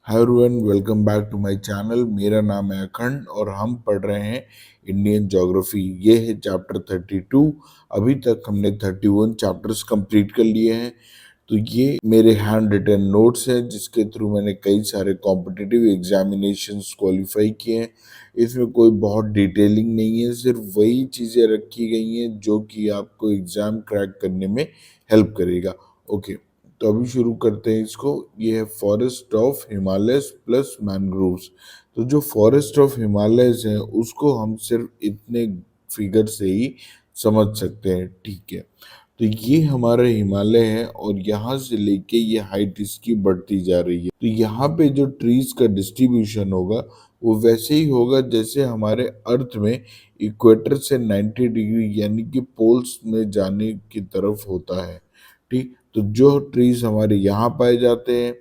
Hi everyone, welcome back to my channel. मेरा नाम है अखंड और हम पढ़ रहे हैं इंडियन ज्योग्राफी। ये है चैप्टर 32। अभी तक हमने 31 चैप्टर्स कंप्लीट कर लिए हैं। तो ये मेरे हैंड रिटन नोट्स हैं जिसके थ्रू मैंने कई सारे कॉम्पिटिटिव एग्जामिनेशंस क्वालिफाई किए हैं। इसमें कोई बहुत डिटेलिंग नहीं है, सिर्फ वही चीज़ें रखी गई हैं जो कि आपको एग्ज़ाम क्रैक करने में हेल्प करेगा। ओके, तो अभी शुरू करते हैं इसको। ये है forest of Himalayas plus mangroves. तो जो फॉरेस्ट ऑफ हिमालयस है उसको हम सिर्फ इतने फिगर से ही समझ सकते हैं, ठीक है। तो ये हमारा हिमालय है और यहाँ से लेके ये हाइट इसकी बढ़ती जा रही है। तो यहाँ पे जो ट्रीज का डिस्ट्रीब्यूशन होगा वो वैसे ही होगा जैसे हमारे अर्थ में इक्वेटर से 90 डिग्री यानी कि पोल्स में जाने की तरफ होता है, ठीक। तो जो ट्रीज हमारे यहाँ पाए जाते हैं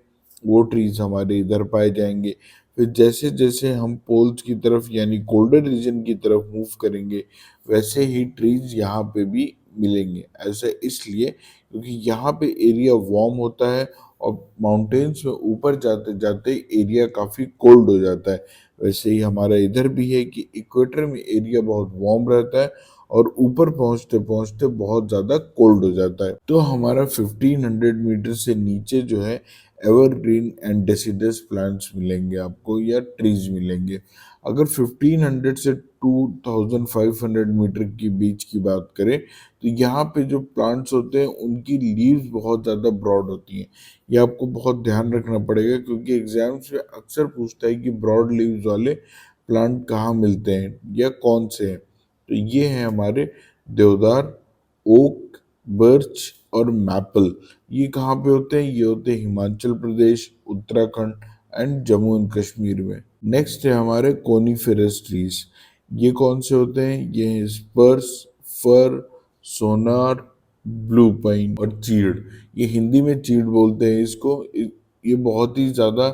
वो ट्रीज हमारे इधर पाए जाएंगे। फिर जैसे जैसे हम पोल्स की तरफ यानी कोल्डर रीजन की तरफ मूव करेंगे वैसे ही ट्रीज यहाँ पे भी मिलेंगे। ऐसा इसलिए क्योंकि यहाँ पे एरिया वार्म होता है और माउंटेन्स में ऊपर जाते जाते एरिया काफ़ी कोल्ड हो जाता है। वैसे ही हमारा इधर भी है कि इक्वेटर में एरिया बहुत वार्म रहता है और ऊपर पहुंचते पहुंचते बहुत ज़्यादा कोल्ड हो जाता है। तो हमारा 1500 मीटर से नीचे जो है एवरग्रीन एंड डेसिडस प्लांट्स मिलेंगे आपको या ट्रीज मिलेंगे। अगर 1500 से 2500 मीटर के बीच की बात करें तो यहाँ पे जो प्लांट्स होते हैं उनकी लीव्स बहुत ज़्यादा ब्रॉड होती हैं। ये आपको बहुत ध्यान रखना पड़ेगा क्योंकि एग्जाम्स में अक्सर पूछता है कि ब्रॉड लीव्स वाले प्लांट कहाँ मिलते हैं या कौन से हैं। तो ये है हमारे देवदार, ओक, बर्च और मैपल। ये कहाँ पे होते हैं? ये होते हैं हिमाचल प्रदेश, उत्तराखंड एंड जम्मू एंड कश्मीर में। नेक्स्ट है हमारे कोनीफेरस ट्रीज। ये कौन से होते हैं? ये हैं स्पर्स, फर, सोनार, ब्लू पाइन और चीड़। ये हिंदी में चीड़ बोलते हैं इसको। ये बहुत ही ज्यादा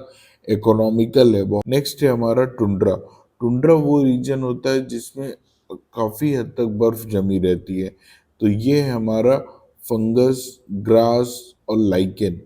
इकोनॉमिकल है। नेक्स्ट है हमारा टुंड्रा। टुंड्रा वो रीजन होता है जिसमें काफी हद तक बर्फ जमी रहती है। तो ये है हमारा फंगस, ग्रास और लाइकेन,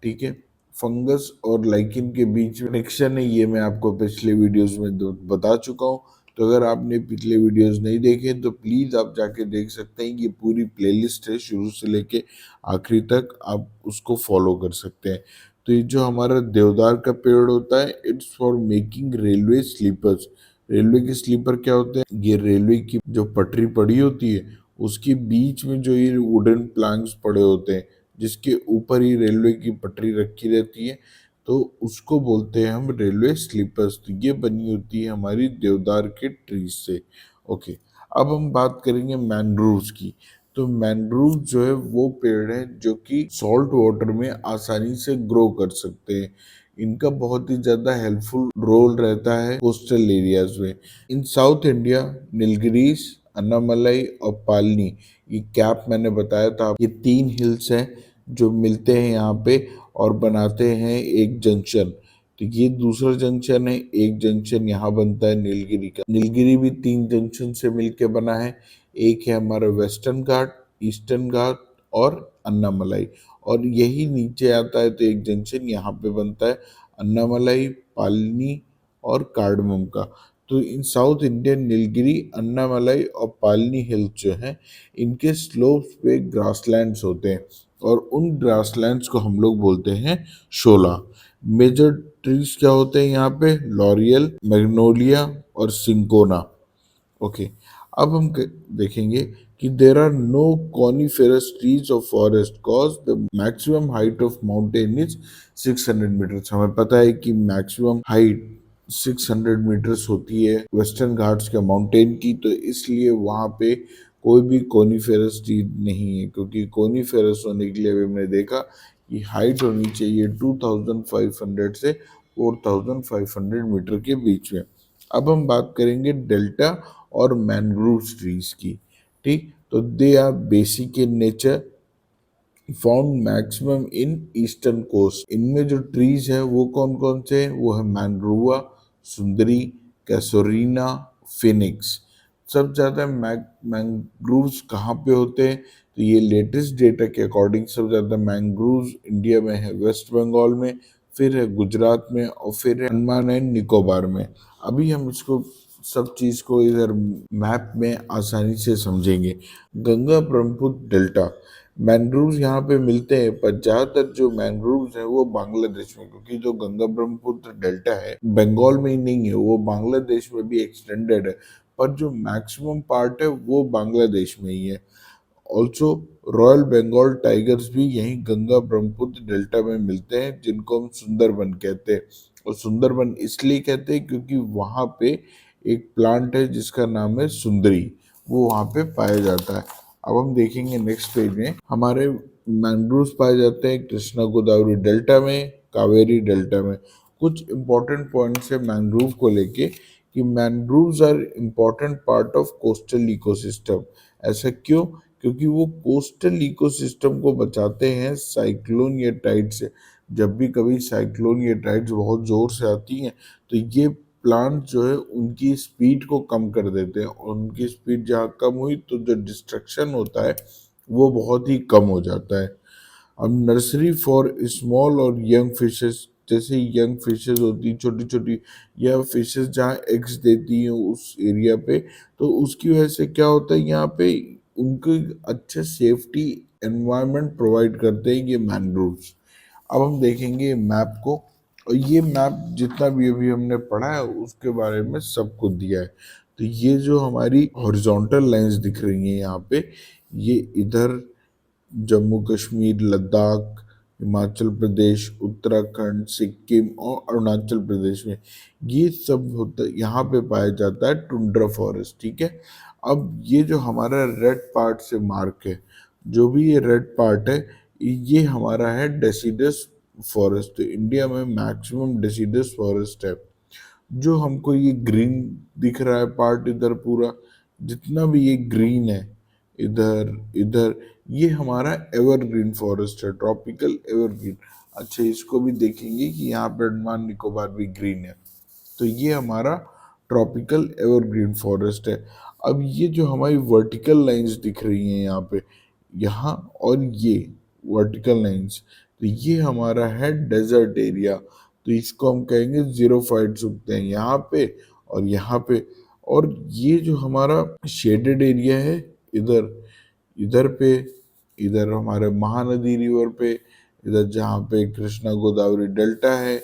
ठीक है। फंगस और लाइकेन के बीच में कनेक्शन है, ये मैं आपको पिछले वीडियोस में बता चुका हूँ। तो अगर आपने पिछले वीडियोस नहीं देखे तो प्लीज़ आप जाके देख सकते हैं। ये पूरी प्लेलिस्ट है, शुरू से लेके आखिरी तक आप उसको फॉलो कर सकते हैं। तो ये जो हमारा देवदार का पेड़ होता है, it's for making railway sleepers. Railway के स्लीपर क्या होते हैं? ये रेलवे की जो पटरी पड़ी होती है उसके बीच में जो ये वुडन प्लैंक्स पड़े होते हैं जिसके ऊपर ही रेलवे की पटरी रखी रहती है, तो उसको बोलते हैं हम रेलवे स्लीपर्स। तो ये बनी होती है हमारी देवदार के ट्रीज से। ओके, अब हम बात करेंगे मैनग्रोव्स की। तो मैनग्रोव जो है वो पेड़ है जो कि सॉल्ट वाटर में आसानी से ग्रो कर सकते हैं। इनका बहुत ही ज्यादा हेल्पफुल रोल रहता है कोस्टल एरियाज में। इन साउथ इंडिया नीलगिरीज, अन्नामलाई और पालनी, ये कैप मैंने बताया था, ये तीन हिल्स हैं जो मिलते हैं यहाँ पे और बनाते हैं एक जंक्शन। तो ये दूसरा जंक्शन है, एक जंक्शन यहाँ बनता है नीलगिरी का। नीलगिरी भी तीन जंक्शन से मिलके बना है। एक है हमारा वेस्टर्न घाट, ईस्टर्न घाट और अन्नामलाई। और यही नीचे आता है तो एक जंक्शन यहाँ पे बनता है अन्नामलाई, पालनी और कार्डमम का। तो इन साउथ इंडियन नीलगिरी, अन्नामलाई और पालनी हिल्स जो हैं इनके स्लोप्स पे ग्रासलैंड्स होते हैं और उन ग्रासलैंड्स को हम लोग बोलते हैं शोला। मेजर ट्रीज क्या होते हैं यहाँ पे? लॉरियल, मैग्नोलिया और सिंकोना। ओके, अब हम देखेंगे कि there are no coniferous trees of forest cause the maximum height of mountain is 600 metres. हमें पता है कि मैक्सिमम हाइट 600 मीटर्स होती है वेस्टर्न घाट्स के माउंटेन की, तो इसलिए वहाँ पे कोई भी कोनिफेरस ट्री नहीं है। क्योंकि कोनिफेरस होने के लिए अभी हमने देखा कि हाइट होनी चाहिए 2500 से 4500 मीटर के बीच में। अब हम बात करेंगे डेल्टा और मैनग्रोव ट्रीज की, ठीक। तो they are basic in nature, found maximum in eastern coast. इनमें जो ट्रीज है वो कौन कौन से हैं? वो है मैनग्रोवा, सुंदरी, कैसोरीना, फिनिक्स। सब ज्यादा मैंग्रोव्स कहाँ पे होते हैं? तो ये लेटेस्ट डेटा के अकॉर्डिंग सब ज्यादा मैंग्रोव्स इंडिया में है वेस्ट बंगाल में, फिर है गुजरात में और फिर है अंडमान एंड निकोबार में। अभी हम इसको सब चीज को इधर मैप में आसानी से समझेंगे। गंगा ब्रह्मपुत्र डेल्टा, मैंग्रोव्स यहाँ पे मिलते हैं, पर ज्यादातर जो मैंग्रोव्स है वो बांग्लादेश में, क्योंकि जो गंगा ब्रह्मपुत्र डेल्टा है बंगाल में ही नहीं है, वो बांग्लादेश में भी एक्सटेंडेड है, पर जो मैक्सिमम पार्ट है वो बांग्लादेश में ही है। ऑल्सो रॉयल बंगाल टाइगर्स भी यहीं गंगा ब्रह्मपुत्र डेल्टा में मिलते हैं, जिनको हम सुंदरबन कहते हैं। और सुंदरबन इसलिए कहते हैं क्योंकि वहाँ पे एक प्लांट है जिसका नाम है सुंदरी, वो वहाँ पे पाया जाता है। अब हम देखेंगे नेक्स्ट पेज में, हमारे मैंग्रोव्स पाए जाते हैं कृष्णा गोदावरी डेल्टा में, कावेरी डेल्टा में। कुछ इंपॉर्टेंट पॉइंट्स है मैंग्रोव को लेके कि mangroves are important part of coastal ecosystem. ऐसा क्यों? क्योंकि वो कोस्टल इकोसिस्टम को बचाते हैं साइक्लोन या टाइड से। जब भी कभी साइक्लोन या टाइड्स बहुत जोर से आती हैं तो ये प्लांट जो है उनकी स्पीड को कम कर देते हैं, और उनकी स्पीड जहाँ कम हुई तो जो डिस्ट्रक्शन होता है वो बहुत ही कम हो जाता है। अब नर्सरी फॉर स्मॉल और यंग फिशेस, जैसे यंग फिशेस होती छोटी छोटी, या फिशेस जहाँ एग्स देती हैं उस एरिया पे, तो उसकी वजह से क्या होता है यहाँ पे उनको अच्छे सेफ्टी एनवायरनमेंट प्रोवाइड करते हैं ये मैंग्रोव्स। अब हम देखेंगे मैप को, और ये मैप जितना भी अभी हमने पढ़ा है उसके बारे में सब कुछ दिया है। तो ये जो हमारी हॉरिजॉन्टल लाइंस दिख रही हैं यहाँ पे, ये इधर जम्मू कश्मीर, लद्दाख, हिमाचल प्रदेश, उत्तराखंड, सिक्किम और अरुणाचल प्रदेश में ये सब होता यहाँ पे पाया जाता है टुंड्रा फॉरेस्ट। ठीक है, अब ये जो हमारा रेड पार्ट से मार्क है, जो भी ये रेड पार्ट है, ये हमारा है डेसिडस फॉरेस्ट। तो इंडिया में मैक्सिमम डेसिडस फॉरेस्ट है। जो हमको ये ग्रीन दिख रहा है पार्ट इधर पूरा, जितना भी ये ग्रीन है इधर इधर, ये हमारा एवरग्रीन फॉरेस्ट है, ट्रॉपिकल एवरग्रीन। अच्छा, इसको भी देखेंगे कि यहाँ पे अंडमान निकोबार भी ग्रीन है, तो ये हमारा ट्रॉपिकल एवरग्रीन फॉरेस्ट है। अब ये जो हमारी वर्टिकल लाइंस दिख रही हैं यहाँ पे, यहाँ और ये वर्टिकल लाइंस, तो ये हमारा है डेजर्ट एरिया। तो इसको हम कहेंगे जीरो फाइट्स उगते हैं यहाँ पे और यहाँ पे। और ये जो हमारा शेडेड एरिया है इधर, इधर पे, इधर हमारे महानदी रिवर पे, इधर जहाँ पे कृष्णा गोदावरी डेल्टा है,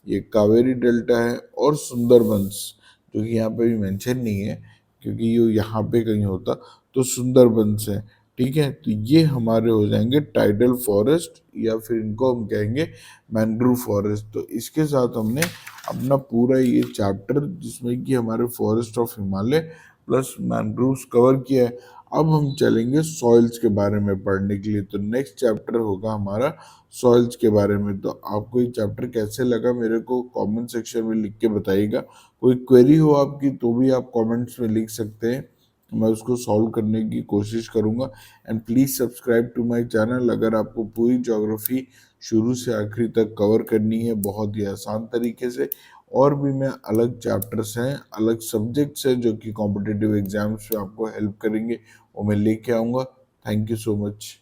ये कावेरी डेल्टा है, और सुंदरबंस जो कि यहाँ पे भी मेंशन नहीं है क्योंकि ये यहाँ पे कहीं होता, तो सुंदरबंस है। ठीक है, तो ये हमारे हो जाएंगे टाइडल फॉरेस्ट, या फिर इनको हम कहेंगे मैंग्रोव फॉरेस्ट। तो इसके साथ हमने अपना पूरा ये चैप्टर, जिसमें कि हमारे forest of Himalaya plus mangroves cover किया है। अब हम चलेंगे सॉइल्स के बारे में पढ़ने के लिए। तो नेक्स्ट चैप्टर होगा हमारा सॉइल्स के बारे में। तो आपको ये चैप्टर कैसे लगा मेरे को कमेंट सेक्शन में लिख के बताइएगा। कोई क्वेरी हो आपकी तो भी आप कमेंट्स में लिख सकते हैं, मैं उसको सॉल्व करने की कोशिश करूंगा। And please subscribe to my channel. अगर आपको पूरी ज्योग्राफी शुरू से आखिरी तक कवर करनी है बहुत ही आसान तरीके से, और भी मैं अलग चैप्टर्स हैं, अलग सब्जेक्ट्स हैं जो कि कॉम्पिटिटिव एग्जाम्स में आपको हेल्प करेंगे, वो मैं लेके आऊँगा। Thank you so much.